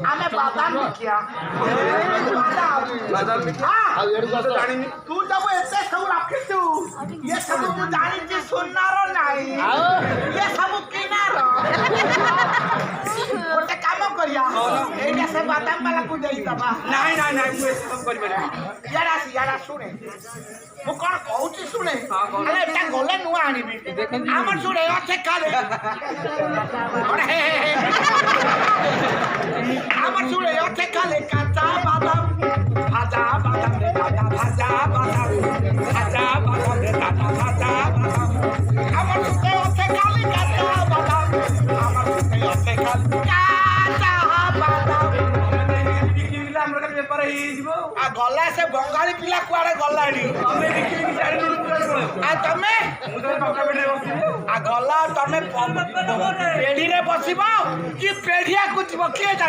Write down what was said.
ଆମେ ବାଦାମ ବିକିଆ ତୁ ସବୁ ଏତେ ସବୁ ରଖିଛୁ ଇଏ ସବୁ ମୁଁ ଜାଣିଛି ସୁନାର ନାହିଁ ଇଏ ସବୁ କିଣାର ଗୋଟେ କାମ କରିବା ଏଇଟା ସେ ବାଦାମ ବାଲାକୁ ଦେଇଦବା ନାଇଁ ନାଇଁ ନାଇଁ ମୁଁ ଏସବୁ କରିପାରିବି ଇଆଡା ଶୁଣେ ମୁଁ କଣ କହୁଛି ଶୁଣେ ହେଲେ ଏଟା ଗଲେ ନୂଆ ଆଣିବି ଆମର ଶୁଣେ ଅଛେ କାଳେ আমার চুড়ে আছে কালে কাঁচা বাদাম ভাজা বাদাম রে দাদা ভাজা বাদাম ভাজা বাদাম রে দাদা ভাজা বাদাম আমার চুড়ে আছে কালে কাঁচা বাদাম আমার চুড়ে আছে কালে কাঁচা বাদাম ଆମର କାଲି ବେପାର ହେଇଯିବ ଆ ଗଲା ସେ ବଙ୍ଗାଳୀ ପିଲା କୁଆଡେ ଗଲାଣି ତମେ ବିକିକି 4 ମିନିଟ୍ ଆଉ ତମେ ମୁଁ ତ ଟଙ୍କା ପେଟେ ବସିବି ଆ ଗଲା ତମେ ପେଢିରେ ବସିବ କି ପେଢିଆକୁ ଯିବ କିଏ